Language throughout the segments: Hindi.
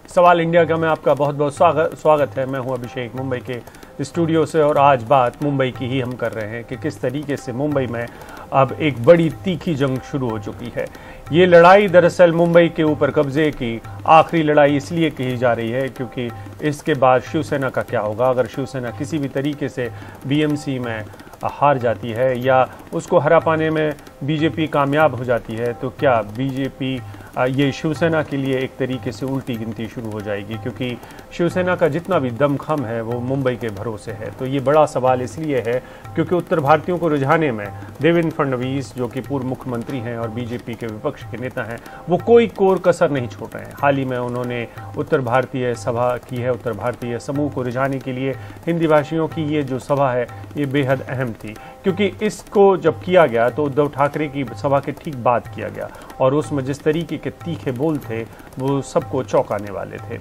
सवाल इंडिया का में आपका बहुत बहुत स्वागत है। मैं हूं अभिषेक मुंबई के स्टूडियो से और आज बात मुंबई की ही हम कर रहे हैं कि किस तरीके से मुंबई में अब एक बड़ी तीखी जंग शुरू हो चुकी है। ये लड़ाई दरअसल मुंबई के ऊपर कब्जे की आखिरी लड़ाई इसलिए कही जा रही है क्योंकि इसके बाद शिवसेना का क्या होगा। अगर शिवसेना किसी भी तरीके से बीएमसी में हार जाती है या उसको हरा पाने में बीजेपी कामयाब हो जाती है तो क्या बीजेपी ये शिवसेना के लिए एक तरीके से उल्टी गिनती शुरू हो जाएगी, क्योंकि शिवसेना का जितना भी दमखम है वो मुंबई के भरोसे है। तो ये बड़ा सवाल इसलिए है क्योंकि उत्तर भारतीयों को रिझाने में देवेंद्र फडणवीस जो कि पूर्व मुख्यमंत्री हैं और बीजेपी के विपक्ष के नेता हैं, वो कोई कोर कसर नहीं छोड़ रहे हैं। हाल ही में उन्होंने उत्तर भारतीय सभा की है। उत्तर भारतीय समूह को रिझाने के लिए हिंदी भाषियों की ये जो सभा है ये बेहद अहम थी, क्योंकि इसको जब किया गया तो उद्धव ठाकरे की सभा के ठीक बाद किया गया और उसमें जिस तरीके के तीखे बोल थे वो सबको चौंकाने वाले थे।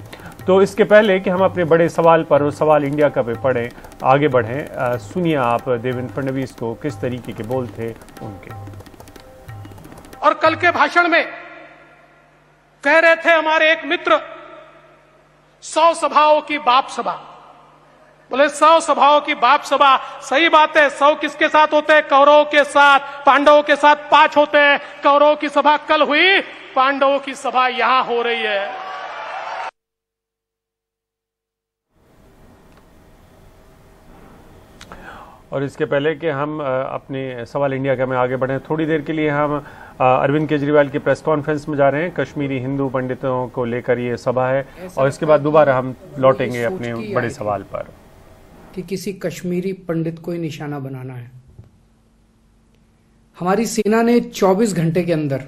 तो इसके पहले कि हम अपने बड़े सवाल पर सवाल इंडिया का पे पढ़ें, आगे बढ़ें, सुनिए आप देवेंद्र फडणवीस को किस तरीके के बोल थे उनके। और कल के भाषण में कह रहे थे हमारे एक मित्र, 100 सभाओं की बाप सभा। बोले 100 सभाओं की बाप सभा, सही बात है। 100 किसके साथ होते हैं? कौरवों के साथ। पांडवों के साथ 5 होते हैं। कौरवों की सभा कल हुई, पांडवों की सभा यहां हो रही है। और इसके पहले कि हम अपने सवाल इंडिया का में आगे बढ़ें, थोड़ी देर के लिए हम अरविंद केजरीवाल की प्रेस कॉन्फ्रेंस में जा रहे हैं। कश्मीरी हिंदू पंडितों को लेकर ये सभा है और इसके बाद दोबारा हम लौटेंगे अपने बड़े सवाल पर कि किसी कश्मीरी पंडित को ही निशाना बनाना है। हमारी सेना ने 24 घंटे के अंदर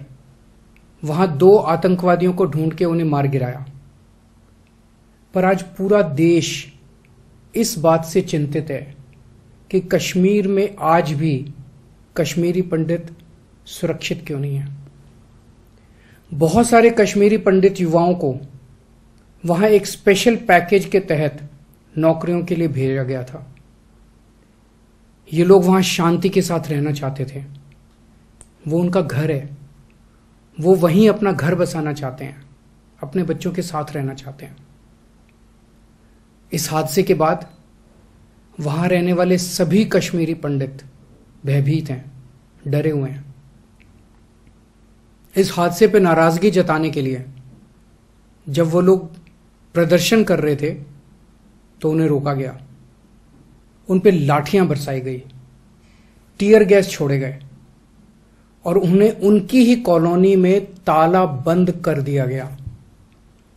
वहां 2 आतंकवादियों को ढूंढ के उन्हें मार गिराया। पर आज पूरा देश इस बात से चिंतित है कि कश्मीर में आज भी कश्मीरी पंडित सुरक्षित क्यों नहीं है। बहुत सारे कश्मीरी पंडित युवाओं को वहां एक स्पेशल पैकेज के तहत नौकरियों के लिए भेजा गया था। ये लोग वहां शांति के साथ रहना चाहते थे। वो उनका घर है, वो वहीं अपना घर बसाना चाहते हैं, अपने बच्चों के साथ रहना चाहते हैं। इस हादसे के बाद वहां रहने वाले सभी कश्मीरी पंडित भयभीत हैं, डरे हुए हैं। इस हादसे पर नाराजगी जताने के लिए जब वो लोग प्रदर्शन कर रहे थे तो उन्हें रोका गया, उन पे लाठियां बरसाई गई, टीयर गैस छोड़े गए और उन्हें उनकी ही कॉलोनी में ताला बंद कर दिया गया।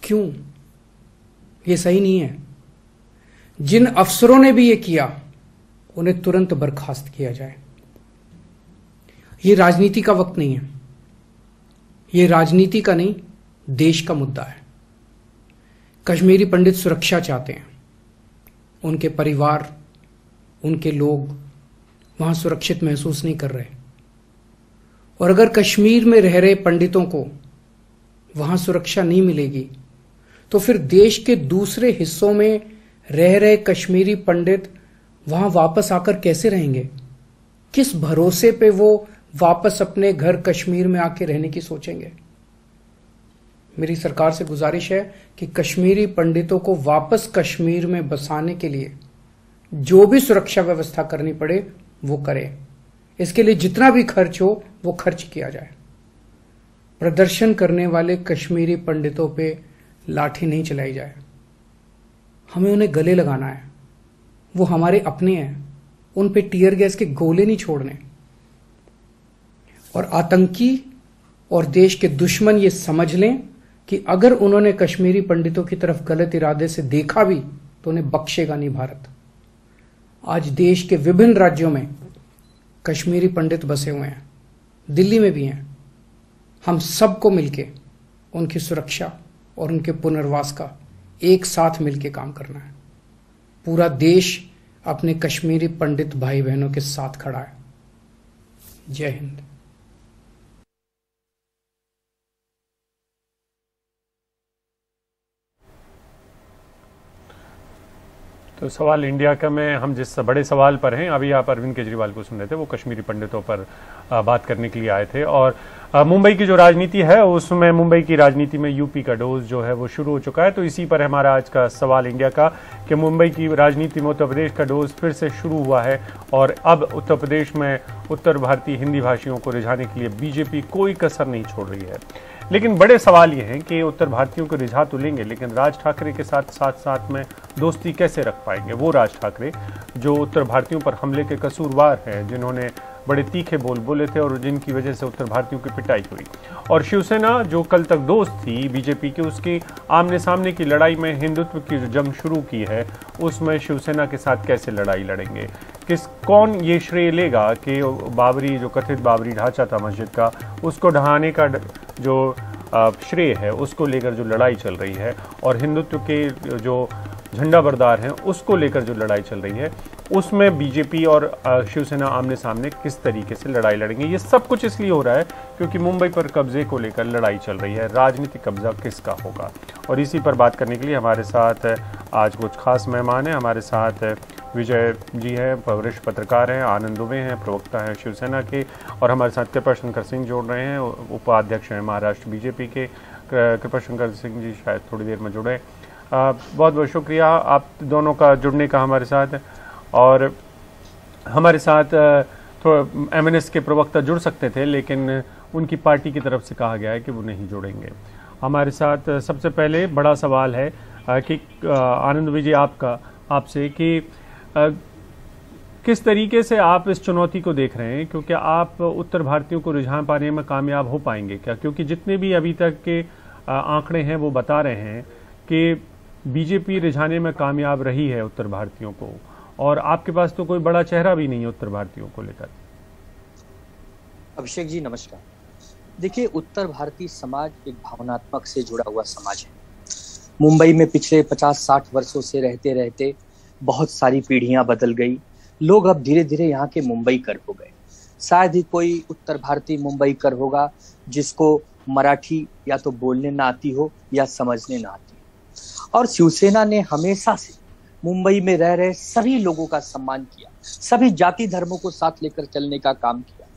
क्यों? ये सही नहीं है। जिन अफसरों ने भी ये किया उन्हें तुरंत बर्खास्त किया जाए। ये राजनीति का वक्त नहीं है, ये राजनीति का नहीं, देश का मुद्दा है। कश्मीरी पंडित सुरक्षा चाहते हैं, उनके परिवार, उनके लोग वहां सुरक्षित महसूस नहीं कर रहे। और अगर कश्मीर में रह रहे पंडितों को वहां सुरक्षा नहीं मिलेगी तो फिर देश के दूसरे हिस्सों में रह रहे कश्मीरी पंडित वहां वापस आकर कैसे रहेंगे? किस भरोसे पे वो वापस अपने घर कश्मीर में आके रहने की सोचेंगे? मेरी सरकार से गुजारिश है कि कश्मीरी पंडितों को वापस कश्मीर में बसाने के लिए जो भी सुरक्षा व्यवस्था करनी पड़े वो करें। इसके लिए जितना भी खर्च हो वो खर्च किया जाए। प्रदर्शन करने वाले कश्मीरी पंडितों पे लाठी नहीं चलाई जाए। हमें उन्हें गले लगाना है, वो हमारे अपने हैं, उन पे टीयर गैस के गोले नहीं छोड़ने। और आतंकी और देश के दुश्मन ये समझ लें कि अगर उन्होंने कश्मीरी पंडितों की तरफ गलत इरादे से देखा भी तो उन्हें बख्शेगा नहीं भारत। आज देश के विभिन्न राज्यों में कश्मीरी पंडित बसे हुए हैं, दिल्ली में भी हैं। हम सबको मिलके उनकी सुरक्षा और उनके पुनर्वास का एक साथ मिलके काम करना है। पूरा देश अपने कश्मीरी पंडित भाई बहनों के साथ खड़ा है। जय हिंद। तो सवाल इंडिया का में हम जिस बड़े सवाल पर हैं, अभी आप अरविंद केजरीवाल को सुन रहे थे, वो कश्मीरी पंडितों पर बात करने के लिए आए थे। और मुंबई की जो राजनीति है उसमें, मुंबई की राजनीति में यूपी का डोज जो है वो शुरू हो चुका है। तो इसी पर हमारा आज का सवाल इंडिया का कि मुंबई की राजनीति में उत्तर प्रदेश का डोज फिर से शुरू हुआ है और अब उत्तर प्रदेश में उत्तर भारतीय हिंदी भाषियों को रिझाने के लिए बीजेपी कोई कसर नहीं छोड़ रही है। लेकिन बड़े सवाल ये हैं कि उत्तर भारतीयों को रिझा तो लेंगे, लेकिन राज ठाकरे के साथ साथ में दोस्ती कैसे रख पाएंगे? वो राज ठाकरे जो उत्तर भारतीयों पर हमले के कसूरवार हैं, जिन्होंने बड़े तीखे बोल बोले थे और जिनकी वजह से उत्तर भारतीयों की पिटाई हुई। और शिवसेना जो कल तक दोस्त थी बीजेपी की, उसकी आमने सामने की लड़ाई में हिंदुत्व की जो जंग शुरू की है उसमें शिवसेना के साथ कैसे लड़ाई लड़ेंगे? कौन ये श्रेय लेगा कि बाबरी, जो कथित बाबरी ढांचा था मस्जिद का, उसको ढहाने का जो श्रेय है उसको लेकर जो लड़ाई चल रही है, और हिंदुत्व के जो झंडा बरदार हैं उसको लेकर जो लड़ाई चल रही है, उसमें बीजेपी और शिवसेना आमने सामने किस तरीके से लड़ाई लड़ेंगे? ये सब कुछ इसलिए हो रहा है क्योंकि मुंबई पर कब्जे को लेकर लड़ाई चल रही है। राजनीतिक कब्जा किसका होगा? और इसी पर बात करने के लिए हमारे साथ आज कुछ खास मेहमान हैं। हमारे साथ विजय जी हैं, वरिष्ठ पत्रकार हैं, आनंद दुबे हैं, प्रवक्ता हैं शिवसेना के, और हमारे साथ कृपाशंकर सिंह जोड़ रहे हैं, उपाध्यक्ष हैं महाराष्ट्र बीजेपी के। कृपाशंकर सिंह जी शायद थोड़ी देर में जुड़े। बहुत बहुत शुक्रिया आप दोनों का जुड़ने का हमारे साथ। और हमारे साथ MNS के प्रवक्ता जुड़ सकते थे, लेकिन उनकी पार्टी की तरफ से कहा गया है कि वो नहीं जुड़ेंगे हमारे साथ। सबसे पहले बड़ा सवाल है कि आनंद विजय आपसे कि किस तरीके से आप इस चुनौती को देख रहे हैं, क्योंकि आप उत्तर भारतीयों को रिझा पाने में कामयाब हो पाएंगे क्या? क्योंकि जितने भी अभी तक के आंकड़े हैं वो बता रहे हैं कि बीजेपी रिझाने में कामयाब रही है उत्तर भारतीयों को, और आपके पास तो कोई बड़ा चेहरा भी नहीं है उत्तर भारतीयों को लेकर। अभिषेक जी नमस्कार। देखिए, उत्तर भारतीय समाज एक भावनात्मक से जुड़ा हुआ समाज है। मुंबई में पिछले 50-60 वर्षों से रहते रहते बहुत सारी पीढ़ियां बदल गई। लोग अब धीरे धीरे यहाँ के मुंबईकर हो गए। शायद ही कोई उत्तर भारतीय मुंबईकर होगा जिसको मराठी या तो बोलने ना आती हो या समझने ना आती हो। और शिवसेना ने हमेशा से मुंबई में रह रहे सभी लोगों का सम्मान किया, सभी जाति धर्मों को साथ लेकर चलने का काम किया।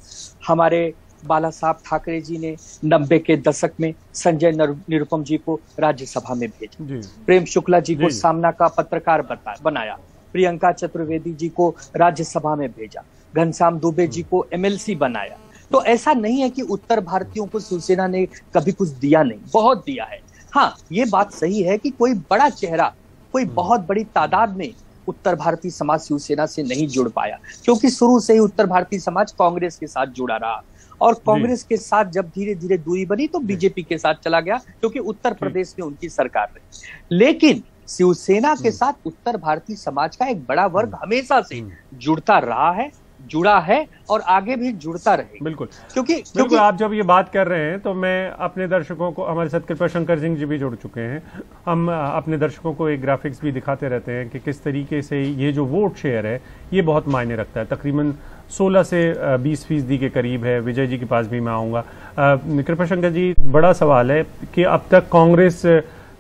हमारे बाला साहब ठाकरे जी ने 90 के दशक में संजय निरुपम जी को राज्यसभा में भेजा, प्रेम शुक्ला जी को सामना का पत्रकार बनाया, प्रियंका चतुर्वेदी जी को राज्यसभा में भेजा, घनश्याम दुबे जी को MLC बनाया। तो ऐसा नहीं है कि उत्तर भारतीयों को शिवसेना ने कभी कुछ दिया नहीं, बहुत दिया है। हाँ, ये बात सही है कि कोई बड़ा चेहरा, कोई बहुत बड़ी तादाद में उत्तर भारतीय समाज शिवसेना से नहीं जुड़ पाया, क्योंकि शुरू से ही उत्तर भारतीय समाज कांग्रेस के साथ जुड़ा रहा, और कांग्रेस के साथ जब धीरे धीरे दूरी बनी तो बीजेपी के साथ चला गया, क्योंकि उत्तर प्रदेश में उनकी सरकार रही। लेकिन शिवसेना के साथ उत्तर भारतीय समाज का एक बड़ा वर्ग हमेशा से जुड़ता रहा है, जुड़ा है और आगे भी जुड़ता रहेगा। बिल्कुल, क्योंकि आप जब ये बात कर रहे हैं तो मैं अपने दर्शकों को, हमारे साथ कृपाशंकर सिंह जी भी जुड़ चुके हैं, हम अपने दर्शकों को एक ग्राफिक्स भी दिखाते रहते हैं कि किस तरीके से ये जो वोट शेयर है ये बहुत मायने रखता है। तकरीबन 16 से 20% के करीब है। विजय जी के पास भी मैं आऊँगा। कृपाशंकर जी, बड़ा सवाल है कि अब तक कांग्रेस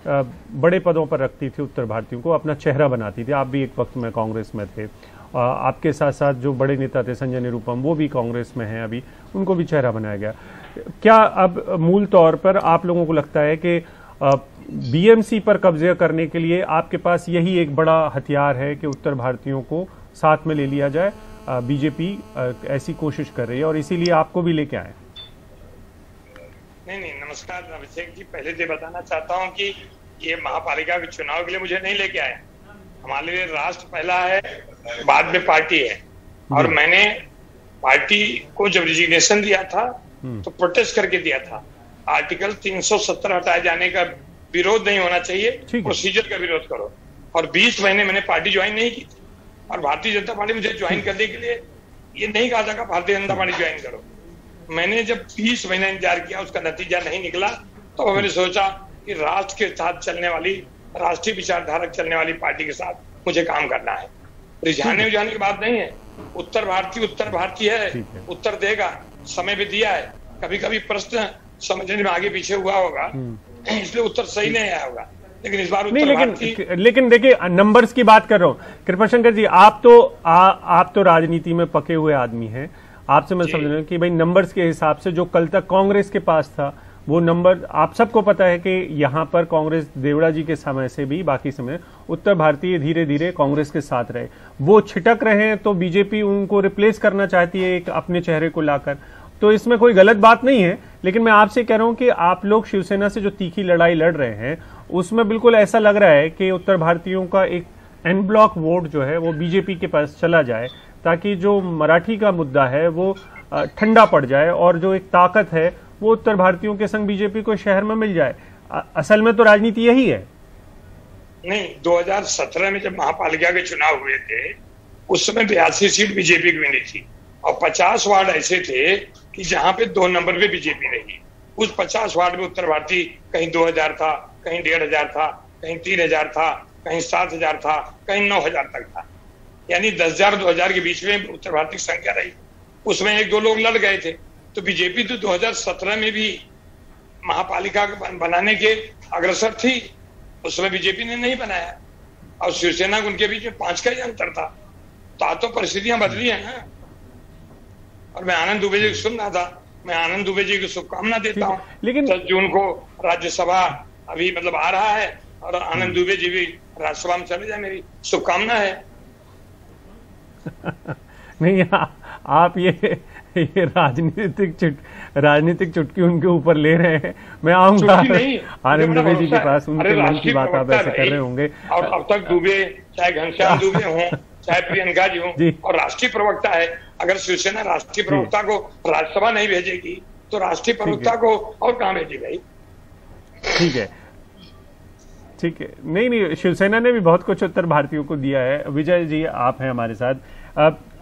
बड़े पदों पर रखती थी उत्तर भारतीयों को, अपना चेहरा बनाती थी। आप भी एक वक्त में कांग्रेस में थे, आपके साथ साथ जो बड़े नेता थे संजय निरुपम, वो भी कांग्रेस में हैं अभी, उनको भी चेहरा बनाया गया। क्या अब मूल तौर पर आप लोगों को लगता है कि BMC पर कब्जे करने के लिए आपके पास यही एक बड़ा हथियार है कि उत्तर भारतीयों को साथ में ले लिया जाए? बीजेपी ऐसी कोशिश कर रही है और इसीलिए आपको भी लेके आए। नहीं, नमस्कार अभिषेक जी। पहले से बताना चाहता हूं कि ये महापालिका के चुनाव के लिए मुझे नहीं लेके आए। हमारे लिए राष्ट्र पहला है, बाद में पार्टी है। और मैंने पार्टी को जब रिजिग्नेशन दिया था तो प्रोटेस्ट करके दिया था। आर्टिकल 370 हटाए जाने का विरोध नहीं होना चाहिए, प्रोसीजर का विरोध करो। और 20 महीने मैंने पार्टी ज्वाइन नहीं की थी, और भारतीय जनता पार्टी मुझे ज्वाइन करने के लिए ये नहीं कहा था कि भारतीय जनता पार्टी ज्वाइन करो। मैंने जब 20 महीना इंतजार किया, उसका नतीजा नहीं निकला, तो मैंने सोचा कि राष्ट्र के साथ चलने वाली, राष्ट्रीय विचारधारा चलने वाली पार्टी के साथ मुझे काम करना है। रिझाने उझाने की बात नहीं है। उत्तर भारतीय है, उत्तर देगा, समय भी दिया है। कभी कभी प्रश्न समझने में आगे पीछे हुआ होगा, इसलिए उत्तर सही नहीं आया होगा। लेकिन इस बार नहीं, उत्तर भारतीय लेकिन देखिए, नंबर्स की बात कर रहा हूं कृपाशंकर जी। आप तो राजनीति में पके हुए आदमी हैं। आपसे मैं समझ रहा हूं कि भाई नंबर्स के हिसाब से जो कल तक कांग्रेस के पास था वो नंबर, आप सबको पता है कि यहां पर कांग्रेस देवड़ा जी के समय से भी बाकी समय उत्तर भारतीय धीरे धीरे कांग्रेस के साथ रहे, वो छिटक रहे हैं, तो बीजेपी उनको रिप्लेस करना चाहती है एक अपने चेहरे को लाकर। तो इसमें कोई गलत बात नहीं है, लेकिन मैं आपसे कह रहा हूं कि आप लोग शिवसेना से जो तीखी लड़ाई लड़ रहे हैं उसमें बिल्कुल ऐसा लग रहा है कि उत्तर भारतीयों का एक एन ब्लॉक वोट जो है वो बीजेपी के पास चला जाए, ताकि जो मराठी का मुद्दा है वो ठंडा पड़ जाए और जो एक ताकत है वो उत्तर भारतीयों के संग बीजेपी को शहर में मिल जाए। असल में तो राजनीति यही है। नहीं, 2017 में जब महापालिका के चुनाव हुए थे उस समय 82 सीट बीजेपी की मिली थी और 50 वार्ड ऐसे थे कि जहां पे 2 नंबर पे बीजेपी रही। उस 50 वार्ड में उत्तर भारतीय कहीं 2000 था, कहीं 1500 था, कहीं 3000 था, कहीं 7000 था, कहीं 9000 तक था। यानी 10,000 2000 के बीच में उत्तर भारतीय की संख्या रही। उसमें 1-2 लोग लड़ गए थे। तो बीजेपी तो 2017 में भी महापालिका बनाने के अग्रसर थी, उसमें बीजेपी ने नहीं बनाया और शिवसेना उनके बीच में 5 का ही अंतर था। तो परिस्थितियां बदली है ना। और मैं आनंद दुबे जी को सुन रहा था, मैं आनंद दुबे जी को शुभकामना देता हूँ। लेकिन 10 जून को राज्यसभा अभी मतलब आ रहा है और आनंद दुबे जी भी राज्यसभा में चले जाए, मेरी शुभकामना है। नहीं, आप ये राजनीतिक चुटकी उनके ऊपर ले रहे हैं। मैं आऊंगा आनंद दुबे जी के पास, उनके मन की बात आप ऐसे कर रहे होंगे। और अब तक दुबे, चाहे घनश्याम दुबे हों, चाहे प्रियंका जी हों, और राष्ट्रीय प्रवक्ता है। अगर शिवसेना राष्ट्रीय प्रवक्ता को राज्यसभा नहीं भेजेगी तो राष्ट्रीय प्रवक्ता को और कहां भेजेगी? ठीक है, ठीक है। नहीं, शिवसेना ने भी बहुत कुछ उत्तर भारतीयों को दिया है। विजय जी, आप हैं हमारे साथ।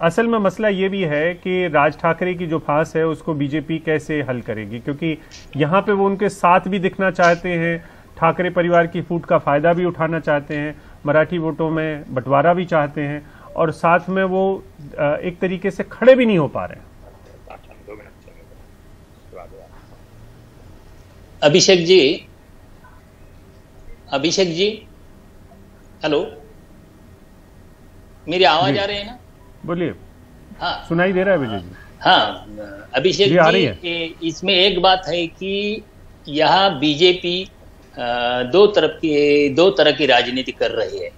असल में मसला ये भी है कि राज ठाकरे की जो फांस है उसको बीजेपी कैसे हल करेगी, क्योंकि यहाँ पे वो उनके साथ भी दिखना चाहते हैं, ठाकरे परिवार की फूट का फायदा भी उठाना चाहते हैं, मराठी वोटों में बंटवारा भी चाहते हैं, और साथ में वो एक तरीके से खड़े भी नहीं हो पा रहे हैं। अभिषेक जी, हेलो, मेरी आवाज आ रही है ना? बोलिए। हाँ, सुनाई दे रहा है विजय जी? हाँ अभिषेक जी, इसमें एक बात है कि यह बीजेपी दो तरह की राजनीति कर रही है।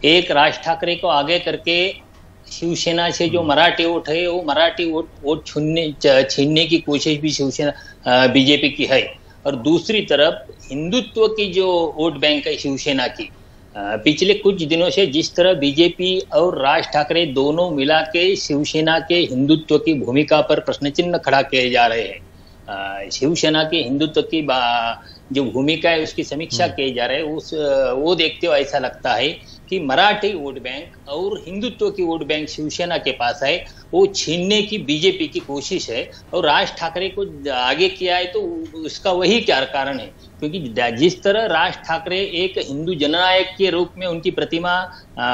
एक, राज ठाकरे को आगे करके शिवसेना से जो मराठी वोट है वो मराठी वोट छीनने की कोशिश भी शिवसेना बीजेपी की है, और दूसरी तरफ हिंदुत्व की जो वोट बैंक है शिवसेना की, पिछले कुछ दिनों से जिस तरह बीजेपी और राज ठाकरे दोनों मिला के शिवसेना के हिंदुत्व की भूमिका पर प्रश्न चिन्ह खड़ा किए जा रहे हैं। शिवसेना के हिंदुत्व की जो भूमिका है उसकी समीक्षा किए जा रहे हैं। वो देखते हुए ऐसा लगता है कि मराठी वोट बैंक और हिंदुत्व की वोट बैंक शिवसेना के पास है, वो छीनने की बीजेपी की कोशिश है। और राज ठाकरे को आगे किया है तो उसका वही क्या कारण है, क्योंकि जिस तरह राज ठाकरे एक हिंदू जननायक के रूप में उनकी प्रतिमा,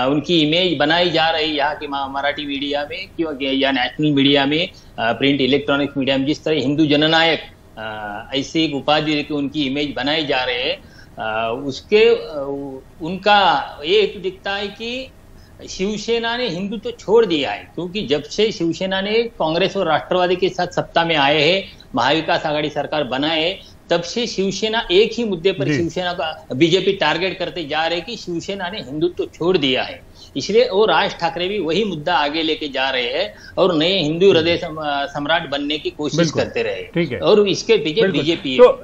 उनकी इमेज बनाई जा रही है यहाँ की मराठी मीडिया में या नेशनल मीडिया में, प्रिंट इलेक्ट्रॉनिक मीडिया में, जिस तरह हिंदू जननायक ऐसी एक उपाधि देकर उनकी इमेज बनाई जा रहे हैं, उनका ये हेतु दिखता है कि शिवसेना ने हिंदुत्व छोड़ दिया है। क्योंकि जब से शिवसेना ने कांग्रेस और राष्ट्रवादी के साथ सत्ता में आए हैं, महाविकास आघाड़ी सरकार बनाए, तब से शिवसेना एक ही मुद्दे पर शिवसेना का बीजेपी टारगेट करते जा रहे कि शिवसेना ने हिंदुत्व छोड़ दिया है। इसलिए वो राज ठाकरे भी वही मुद्दा आगे लेके जा रहे हैं और नए हिंदू हृदय सम्राट बनने की कोशिश करते रहे। ठीक है, और इसके पीछे बीजेपी। तो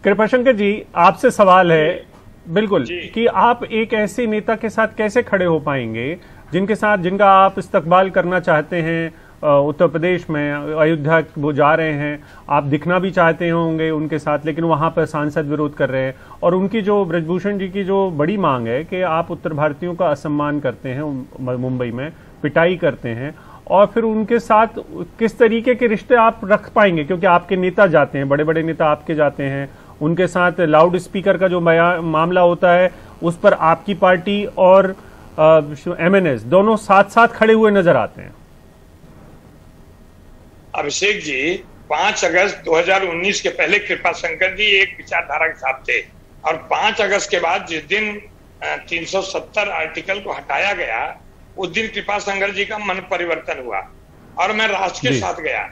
कृपाशंकर जी, आपसे सवाल है बिल्कुल कि आप एक ऐसे नेता के साथ कैसे खड़े हो पाएंगे जिनका आप इस्तकबाल करना चाहते हैं उत्तर प्रदेश में, अयोध्या वो जा रहे हैं, आप दिखना भी चाहते होंगे उनके साथ, लेकिन वहां पर सांसद विरोध कर रहे हैं, और उनकी जो ब्रजभूषण जी की जो बड़ी मांग है कि आप उत्तर भारतीयों का असम्मान करते हैं, मुंबई में पिटाई करते हैं, और फिर उनके साथ किस तरीके के रिश्ते आप रख पाएंगे, क्योंकि आपके नेता जाते हैं, बड़े बड़े नेता आपके जाते हैं, उनके साथ लाउड स्पीकर का जो मामला होता है उस पर आपकी पार्टी और MNS दोनों साथ साथ खड़े हुए नजर आते हैं। अभिषेक जी, 5 अगस्त 2019 के पहले कृपाशंकर जी एक विचारधारा के साथ थे और 5 अगस्त के बाद जिस दिन 370 आर्टिकल को हटाया गया, उस दिन कृपा शंकर जी का मन परिवर्तन हुआ और मैं राष्ट्र के साथ गया।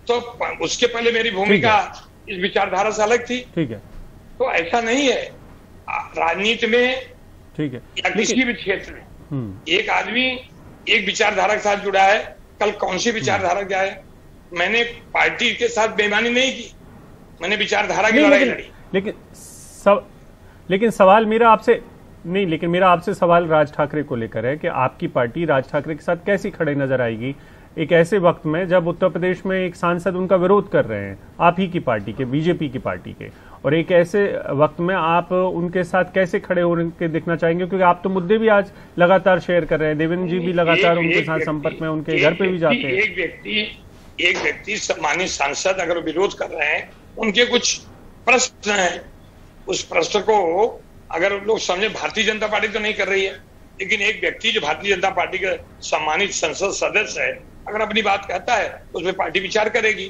तो उसके पहले मेरी भूमिका इस विचारधारा से अलग थी। ठीक है, तो ऐसा नहीं है राजनीति में, ठीक है, या किसी भी क्षेत्र में एक आदमी एक विचारधारा के साथ जुड़ा है, कल कौन सी विचारधारा क्या है। मैंने पार्टी के साथ बेईमानी नहीं की, मैंने विचारधारा की लड़ाई लड़ी। लेकिन सवाल मेरा आपसे नहीं, लेकिन मेरा आपसे सवाल राज ठाकरे को लेकर है कि आपकी पार्टी राज ठाकरे के साथ कैसी खड़े नजर आएगी एक ऐसे वक्त में जब उत्तर प्रदेश में एक सांसद उनका विरोध कर रहे हैं, आप ही की पार्टी के, बीजेपी की पार्टी के, और एक ऐसे वक्त में आप उनके साथ कैसे खड़े होकर दिखना चाहेंगे? क्योंकि आप तो मुद्दे भी आज लगातार शेयर कर रहे हैं, देवेंद्र जी भी लगातार उनके साथ संपर्क में, उनके घर पे भी जाते हैं। एक व्यक्ति सम्मानित सांसद अगर विरोध कर रहे हैं, उनके कुछ प्रश्न हैं, उस प्रश्न को अगर लोग समझे भारतीय जनता पार्टी तो नहीं कर रही है, लेकिन एक व्यक्ति जो भारतीय जनता पार्टी के सम्मानित संसद सदस्य है, अगर अपनी बात कहता है तो उसमें पार्टी विचार करेगी।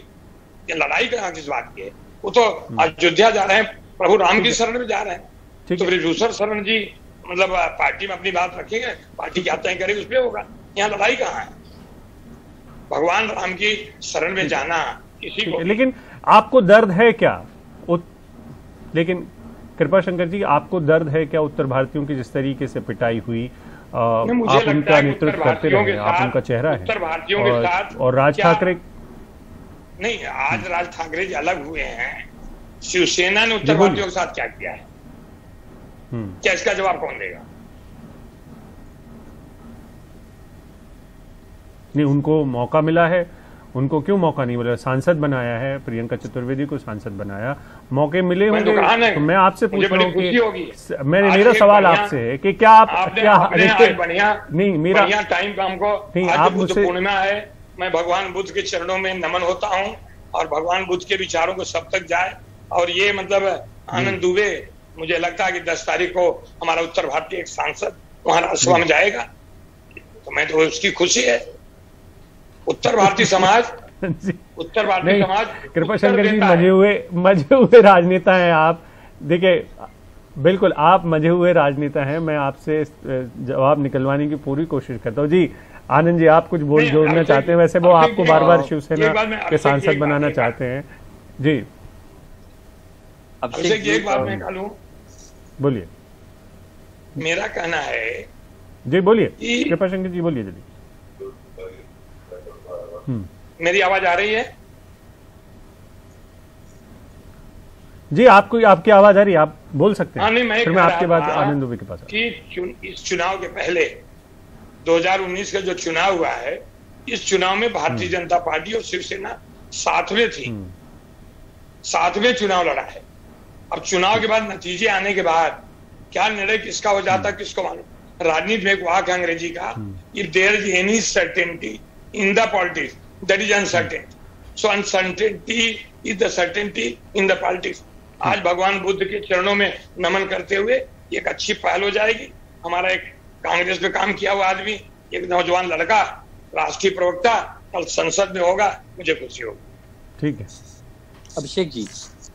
ये लड़ाई कहाँ किस बात की है? वो तो अयोध्या जा रहे हैं, प्रभु राम की शरण में जा रहे हैं, तो फिर दूसर शरण जी मतलब पार्टी में अपनी बात रखेंगे, पार्टी क्या तय करेगी उस पर होगा। यहाँ लड़ाई कहाँ है? भगवान राम की शरण में जाना किसी को। लेकिन आपको दर्द है क्या? लेकिन कृपा शंकर जी, आपको दर्द है क्या उत्तर भारतीयों की जिस तरीके से पिटाई हुई? आप उनका नेतृत्व करते रहे, आप उनका चेहरा है, उत्तर भारतीयों के साथ, और राज ठाकरे नहीं, आज राज ठाकरे जी अलग हुए हैं, शिवसेना ने उत्तर भारतीयों के साथ क्या किया है? क्या इसका जवाब कौन देगा? नहीं, उनको मौका मिला है, उनको क्यों मौका नहीं मिला? सांसद बनाया है, प्रियंका चतुर्वेदी को सांसद बनाया, मौके मिले होंगे। तो मैं आपसे पूछ रहा हूँ कि मेरा सवाल आपसे है कि क्या आप नहीं, मेरा टाइम का हमको नहीं, आप मुझसे पूर्णिमा है, मैं भगवान बुद्ध के चरणों में नमन होता हूँ और भगवान बुद्ध के विचारों को सब तक जाए। और ये मतलब आनंद दुबे, मुझे लगता है कि 10 तारीख को हमारा उत्तर भारतीय एक सांसद वहां राज्यसभा में जाएगा, तो मैं तो उसकी खुशी है। उत्तर भारतीय समाज कृपा शंकर जी मजे हुए राजनेता हैं आप। देखिए, बिल्कुल आप मजे हुए राजनेता हैं, मैं आपसे जवाब निकलवाने की पूरी कोशिश करता हूँ। जी आनंद जी, आप कुछ बोल जोड़ना चाहते हैं? वैसे वो आपको बार बार शिवसेना के सांसद बनाना चाहते हैं। जी अभिषेक जी, एक बात मैं कहूं, बोलिए। मेरा कहना है, जी बोलिए कृपा शंकर जी, बोलिए जल्दी। मेरी आवाज आ रही है? जी आपको, आपकी आवाज आ रही है, आप बोल सकते हैं। नहीं, फिर मैं आपके बाद आनंद दुबे के पास कि इस चुनाव के पहले 2019 का जो चुनाव हुआ है, इस चुनाव में भारतीय जनता पार्टी और शिवसेना साथ में थी, साथ में चुनाव लड़ा है। अब चुनाव के बाद नतीजे आने के बाद क्या निर्णय किसका हो जाता किसको मालूम। राजनीति में एक वाक अंग्रेजी का, if there is any certainty in the politics, that is uncertainty. So uncertainty is the certainty in the politics. आज भगवान बुद्ध के चरणों में नमन करते हुए एक अच्छी पहल हो जाएगी। हमारा एक कांग्रेस में काम किया हुआ आदमी, एक नौजवान लड़का, राष्ट्रीय प्रवक्ता, कल संसद में होगा, मुझे खुशी होगी। ठीक है अभिषेक जी,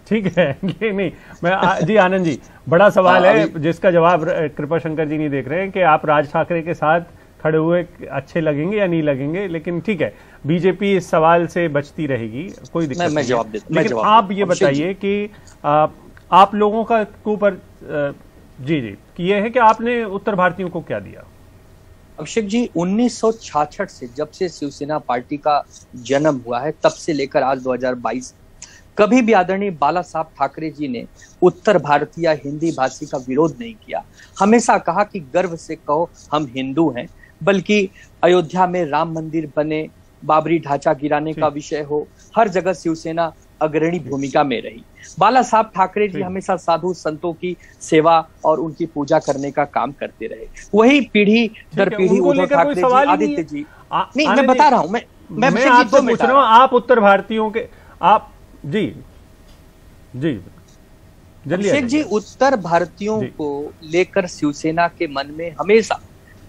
ठीक है। नहीं मैं जी आनंद जी, बड़ा सवाल है जिसका जवाब कृपा शंकर जी नहीं देख रहे हैं कि आप राज ठाकरे के साथ खड़े हुए अच्छे लगेंगे या नहीं लगेंगे, लेकिन ठीक है, बीजेपी इस सवाल से बचती रहेगी, कोई दिक्कत नहीं। मैं जवाब देता हूं। लेकिन आप ये बताइए कि आप लोगों का ऊपर जी कि ये है कि आपने उत्तर भारतीयों को क्या दिया? अभिषेक जी, 1966 से जब से शिवसेना पार्टी का जन्म हुआ है, तब से लेकर आज 2022 कभी भी आदरणीय बाला साहब ठाकरे जी ने उत्तर भारतीय या हिंदी भाषी का विरोध नहीं किया। हमेशा कहा कि गर्व से कहो हम हिंदू हैं, बल्कि अयोध्या में राम मंदिर बने, बाबरी ढांचा गिराने का विषय हो, हर जगह शिवसेना अग्रणी भूमिका में रही। बाला साहब ठाकरे जी हमेशा साधु संतों की सेवा और उनकी पूजा करने का काम करते रहे। वही पीढ़ी दर पीढ़ी उद्धव ठाकरे जी, आदित्य जी, नहीं मैं बता रहा हूं, मैं आपसे पूछ रहा हूं, आप उत्तर भारतीयों के, आप जी अभिषेक जी, उत्तर भारतीयों को लेकर शिवसेना के मन में हमेशा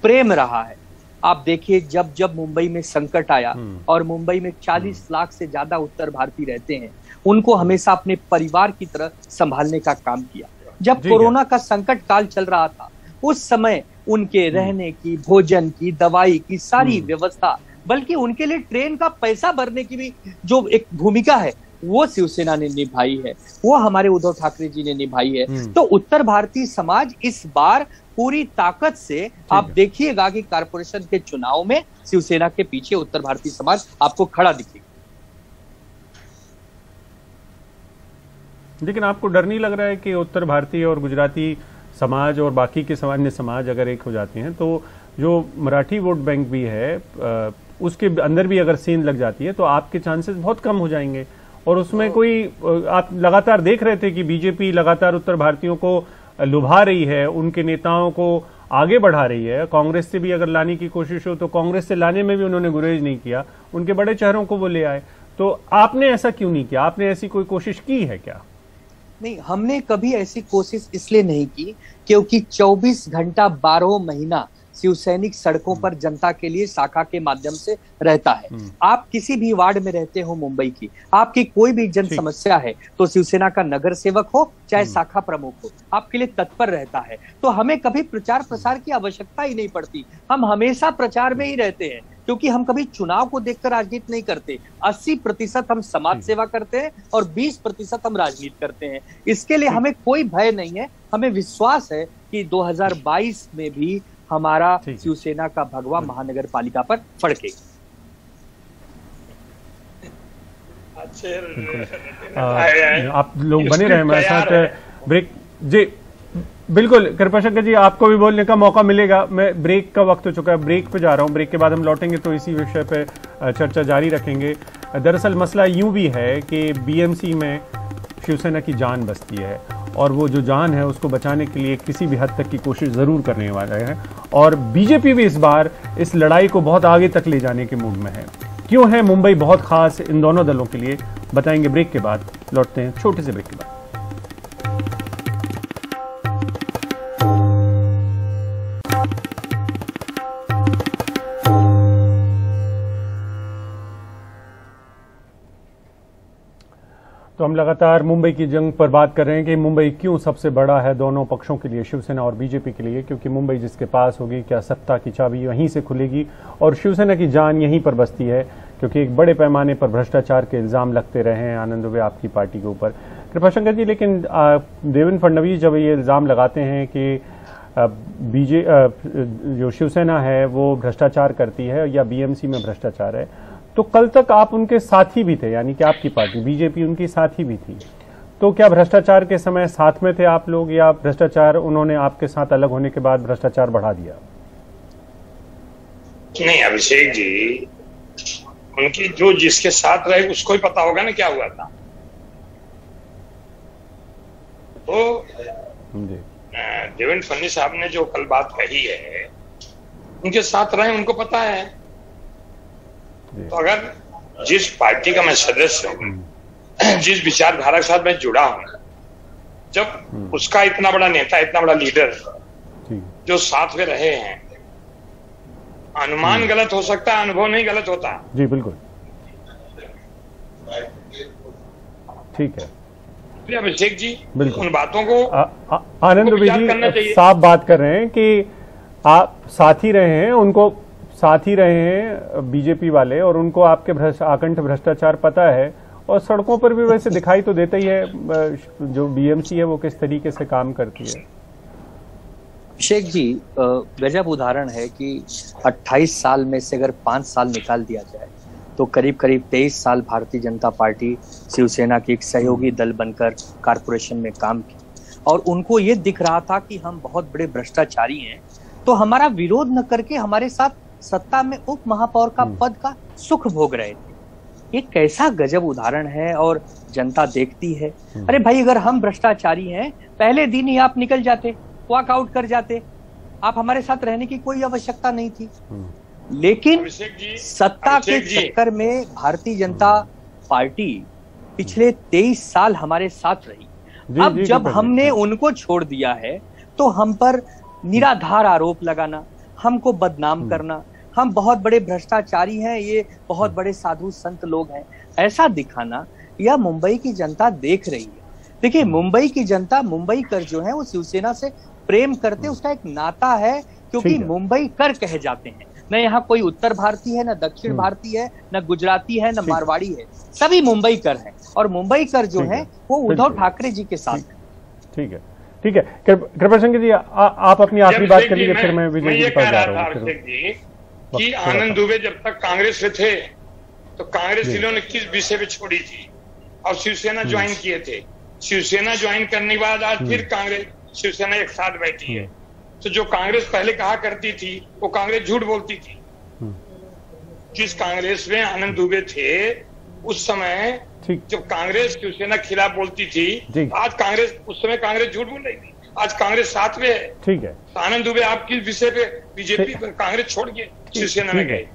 प्रेम रहा है। आप देखिए, जब जब मुंबई में संकट आया और मुंबई में 40 लाख से ज्यादा उत्तर भारतीय रहते हैं, उनको हमेशा अपने परिवार की तरह संभालने का काम किया। जब कोरोना का संकट काल चल रहा था, उस समय उनके रहने की, भोजन की, दवाई की सारी व्यवस्था, बल्कि उनके लिए ट्रेन का पैसा भरने की भी जो एक भूमिका है वो शिवसेना ने निभाई है, वो हमारे उद्धव ठाकरे जी ने निभाई है। तो उत्तर भारतीय समाज इस बार पूरी ताकत से, आप देखिएगा कि कारपोरेशन के चुनाव में शिवसेना के पीछे उत्तर भारतीय समाज आपको खड़ा दिखेगा। लेकिन आपको डर नहीं लग रहा है कि उत्तर भारतीय और गुजराती समाज और बाकी के सामान्य समाज अगर एक हो जाते हैं तो जो मराठी वोट बैंक भी है उसके अंदर भी अगर सेंध लग जाती है तो आपके चांसेस बहुत कम हो जाएंगे। और उसमें कोई, आप लगातार देख रहे थे कि बीजेपी लगातार उत्तर भारतीयों को लुभा रही है, उनके नेताओं को आगे बढ़ा रही है। कांग्रेस से भी अगर लाने की कोशिश हो तो कांग्रेस से लाने में भी उन्होंने गुरेज नहीं किया, उनके बड़े चेहरों को वो ले आए। तो आपने ऐसा क्यों नहीं किया? आपने ऐसी कोई कोशिश की है क्या? नहीं, हमने कभी ऐसी कोशिश इसलिए नहीं की क्योंकि 24 घंटा 12 महीना शिवसैनिक सड़कों पर जनता के लिए शाखा के माध्यम से रहता है। आप किसी भी वार्ड में रहते हो मुंबई की, आपकी कोई भी जन समस्या है तो शिवसेना का नगर सेवक हो चाहे शाखा प्रमुख हो, आपके लिए तत्पर रहता है। तो हमें कभी प्रचार प्रसार की आवश्यकता ही नहीं पड़ती, हम हमेशा प्रचार में ही रहते हैं क्योंकि हम कभी चुनाव को देखकर राजनीति नहीं करते। 80% हम समाज सेवा करते हैं और 20% हम राजनीति करते हैं। इसके लिए हमें कोई भय नहीं है, हमें विश्वास है कि 2022 में भी हमारा शिवसेना का भगवा महानगर पालिका पर फड़केगा। आप लोग बने रहे हमारे साथ। ब्रेक जी, बिल्कुल कृपाशंकर जी, आपको भी बोलने का मौका मिलेगा। मैं ब्रेक का वक्त हो चुका है, ब्रेक पे जा रहा हूं। ब्रेक के बाद हम लौटेंगे तो इसी विषय पे चर्चा जारी रखेंगे। दरअसल मसला यूं भी है कि बीएमसी में शिवसेना की जान बसती है और वो जो जान है उसको बचाने के लिए किसी भी हद तक की कोशिश जरूर करने वाले हैं। और बीजेपी भी इस बार इस लड़ाई को बहुत आगे तक ले जाने के मूड में है। क्यों है मुंबई बहुत खास इन दोनों दलों के लिए, बताएंगे ब्रेक के बाद। लौटते हैं छोटे से ब्रेक के बाद। तो हम लगातार मुंबई की जंग पर बात कर रहे हैं कि मुंबई क्यों सबसे बड़ा है दोनों पक्षों के लिए, शिवसेना और बीजेपी के लिए। क्योंकि मुंबई जिसके पास होगी, क्या सत्ता की चाबी वहीं से खुलेगी और शिवसेना की जान यहीं पर बसती है। क्योंकि एक बड़े पैमाने पर भ्रष्टाचार के इल्जाम लगते रहे हैं आनंद दुबे आपकी पार्टी के ऊपर। कृपाशंकर जी, लेकिन देवेंद्र फडणवीस जब ये इल्जाम लगाते हैं कि जो शिवसेना है वो भ्रष्टाचार करती है या बीएमसी में भ्रष्टाचार है, तो कल तक आप उनके साथी भी थे, यानी कि आपकी पार्टी बीजेपी उनकी साथी भी थी। तो क्या भ्रष्टाचार के समय साथ में थे आप लोग, या भ्रष्टाचार उन्होंने आपके साथ अलग होने के बाद भ्रष्टाचार बढ़ा दिया? नहीं अभिषेक जी, उनकी जो जिसके साथ रहे उसको ही पता होगा ना क्या हुआ था। तो देवेंद्र फडणवीस साहब ने जो कल बात कही है, उनके साथ रहे, उनको पता है। तो अगर जिस पार्टी का मैं सदस्य हूं, जिस विचारधारा के साथ मैं जुड़ा हूं, जब उसका इतना बड़ा नेता, इतना बड़ा लीडर जो साथ में रहे हैं, अनुमान गलत हो सकता है, अनुभव नहीं गलत होता। जी बिल्कुल ठीक है अभिषेक जी, उन बातों को आनंद जी साफ बात कर रहे हैं कि आप साथी रहे हैं, उनको साथ ही रहे हैं बीजेपी वाले, और उनको आपके आकंठ भ्रष्टाचार पता है। और सड़कों पर भी वैसे दिखाई तो देता ही है जो बीएमसी है वो किस तरीके से काम करती है। अभिषेक जी, गजब उदाहरण है कि 28 साल में से अगर 5 साल निकाल दिया जाए तो करीब करीब 23 साल भारतीय जनता पार्टी शिवसेना की एक सहयोगी दल बनकर कारपोरेशन में काम की, और उनको ये दिख रहा था कि हम बहुत बड़े भ्रष्टाचारी हैं, तो हमारा विरोध न करके हमारे साथ सत्ता में उप महापौर का पद का सुख भोग रहे थे। ये कैसा गजब उदाहरण है, और जनता देखती है। अरे भाई, अगर हम भ्रष्टाचारी हैं, पहले दिन ही आप निकल जाते, वॉकआउट कर जाते, आप हमारे साथ रहने की कोई आवश्यकता नहीं थी। लेकिन सत्ता के चक्कर में भारतीय जनता पार्टी पिछले 23 साल हमारे साथ रही। अब जब हमने उनको छोड़ दिया है तो हम पर निराधार आरोप लगाना, हमको बदनाम करना, हम बहुत बड़े भ्रष्टाचारी हैं, ये बहुत बड़े साधु संत लोग हैं, ऐसा दिखाना, यह मुंबई की जनता देख रही है। देखिए, मुंबई की जनता, मुंबई कर जो है वो शिवसेना से प्रेम करते, उसका एक नाता है, क्योंकि मुंबई कर कहे जाते हैं। न यहाँ कोई उत्तर भारतीय है, न दक्षिण भारतीय है, न गुजराती है, न मारवाड़ी है, सभी मुंबई कर है। और मुंबई कर जो है वो उद्धव ठाकरे जी के साथ है। ठीक है, ठीक है। कृपाशंकर जी, आप अपनी आखिरी बात कर लीजिए, फिर मैं विजय जी के पास जा रहा हूँ। कि आनंद दुबे जब तक कांग्रेस में थे तो कांग्रेस इन्होंने किस विषय पे छोड़ी थी और शिवसेना ज्वाइन किए थे। शिवसेना ज्वाइन करने के बाद आज फिर कांग्रेस शिवसेना एक साथ बैठी है। तो जो कांग्रेस पहले कहा करती थी वो कांग्रेस झूठ बोलती थी। जिस कांग्रेस में आनंद दुबे थे उस समय जब कांग्रेस शिवसेना खिलाफ बोलती थी, आज कांग्रेस, उस समय कांग्रेस झूठ बोल रही थी, आज कांग्रेस साथ में है। ठीक है, तो आनंद दुबे आप किस विषय पे बीजेपी कांग्रेस छोड़ के शिवसेना में गए?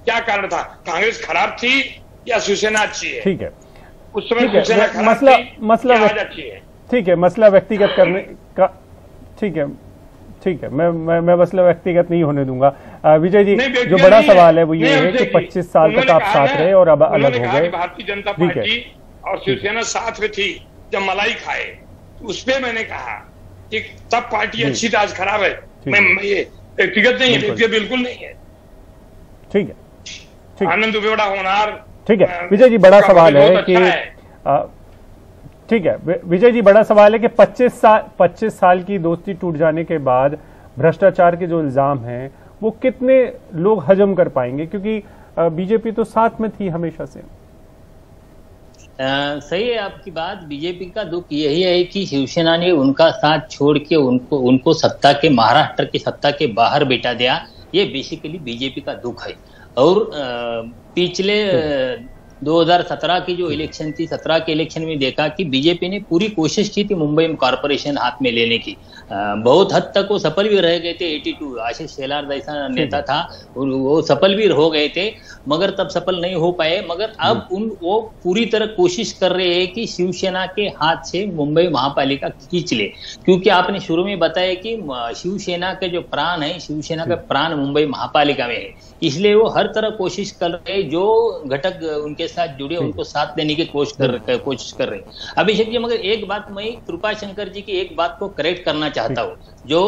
क्या कारण था? कांग्रेस खराब थी या शिवसेना अच्छी है? ठीक है, उस समय शिवसेना खराब थी, मसला आज अच्छी है। ठीक है, मसला व्यक्तिगत करने का, ठीक है, ठीक है, मैं मसला व्यक्तिगत नहीं होने दूंगा। विजय जी, जो बड़ा सवाल है वो ये है कि 25 साल तक आप साथ रहे और अब अलग हो गए। भारतीय जनता पार्टी और शिवसेना साथ में थी जब मलाई खाए, उस पर मैंने कहा कि तब पार्टी अच्छी थी, आज खराब है। मैं ये व्यक्तिगत नहीं है, व्यक्तिगत बिल्कुल नहीं है। ठीक है, आनंद दुबे बड़ा होनहार। ठीक है विजय जी, बड़ा सवाल है कि ठीक है विजय जी, बड़ा सवाल है कि 25 साल की दोस्ती टूट जाने के बाद भ्रष्टाचार के जो इल्जाम हैं वो कितने लोग हजम कर पाएंगे, क्योंकि बीजेपी तो साथ में थी हमेशा से। सही है आपकी बात। बीजेपी का दुख यही है कि शिवसेना ने उनका साथ छोड़ के उनको सत्ता के, महाराष्ट्र की सत्ता के बाहर बैठा दिया। ये बेसिकली बीजेपी का दुख है। और पिछले 2017 की जो इलेक्शन थी, 17 के इलेक्शन में देखा कि बीजेपी ने पूरी कोशिश की थी मुंबई में कॉर्पोरेशन हाथ में लेने की। बहुत हद तक वो सफल भी रह गए थे। 82 आशीष शेलार जैसा नेता था, वो सफल भी हो गए थे, मगर तब सफल नहीं हो पाए। मगर अब वो पूरी तरह कोशिश कर रहे हैं कि शिवसेना के हाथ से मुंबई महापालिका खींच ले, क्योंकि आपने शुरू में बताया कि शिवसेना के जो प्राण है, शिवसेना का प्राण मुंबई महापालिका में है, इसलिए वो हर तरह कोशिश कर रहे हैं। जो घटक उनके साथ जुड़े उनको साथ देने की कोशिश कर रहे हैं। अभिषेक जी, मगर एक बात मैं कृपाशंकर जी की एक बात को करेक्ट करना चाहता हूँ। जो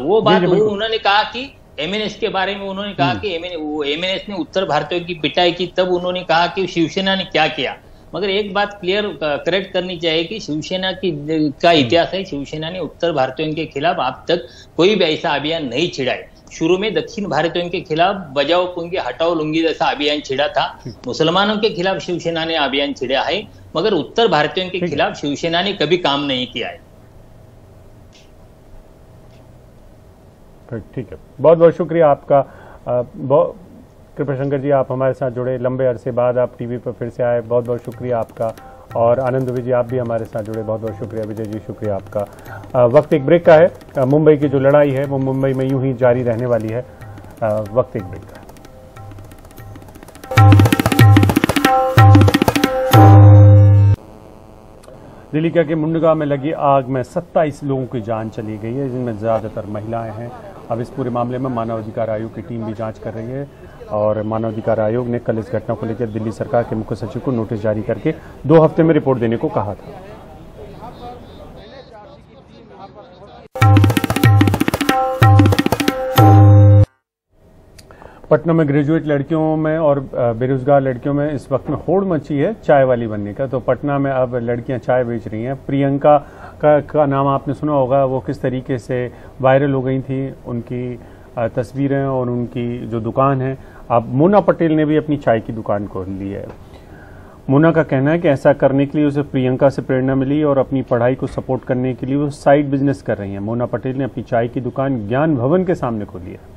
वो बात उन्होंने कहा कि एमएनएस के बारे में उन्होंने कहा कि एमएनएस ने उत्तर भारतीयों की पिटाई की, तब उन्होंने कहा कि शिवसेना ने क्या किया। मगर एक बात क्लियर करेक्ट करनी चाहिए कि शिवसेना का इतिहास है, शिवसेना ने उत्तर भारतीयों के खिलाफ अब तक कोई भी ऐसा अभियान नहीं छिड़ा है। शुरू में दक्षिण भारतीयों के खिलाफ बजाओ पुंगी हटाओ लुंगी जैसा अभियान छिड़ा था, मुसलमानों के खिलाफ शिवसेना ने अभियान छिड़ा है, मगर उत्तर भारतीयों के खिलाफ शिवसेना ने कभी काम नहीं किया है। ठीक है, बहुत बहुत शुक्रिया आपका। कृपाशंकर जी, आप हमारे साथ जुड़े, लंबे अरसे बाद आप टीवी पर फिर से आए, बहुत बहुत शुक्रिया आपका। और आनंद दुबे जी, आप भी हमारे साथ जुड़े, बहुत बहुत शुक्रिया। विजय जी, शुक्रिया आपका। वक्त एक ब्रेक का है। मुंबई की जो लड़ाई है वो मुंबई में यूं ही जारी रहने वाली है। वक्त एक ब्रेक का है। दिल्ली के मुंडगा में लगी आग में 27 लोगों की जान चली गई है, जिनमें ज्यादातर महिलाएं हैं। अब इस पूरे मामले में मानव अधिकार आयोग की टीम भी जांच कर रही है और मानव अधिकार आयोग ने कल इस घटना को लेकर दिल्ली सरकार के मुख्य सचिव को नोटिस जारी करके 2 हफ्ते में रिपोर्ट देने को कहा था। पटना में ग्रेजुएट लड़कियों में और बेरोजगार लड़कियों में इस वक्त में होड़ मची है चाय वाली बनने का। तो पटना में अब लड़कियां चाय बेच रही हैं। प्रियंका का नाम आपने सुना होगा, वो किस तरीके से वायरल हो गई थी, उनकी तस्वीरें और उनकी जो दुकान है। अब मोना पटेल ने भी अपनी चाय की दुकान खोल ली है। मोना का कहना है कि ऐसा करने के लिए उसे प्रियंका से प्रेरणा मिली और अपनी पढ़ाई को सपोर्ट करने के लिए वो साइड बिजनेस कर रही हैं। मोना पटेल ने अपनी चाय की दुकान ज्ञान भवन के सामने खोली है।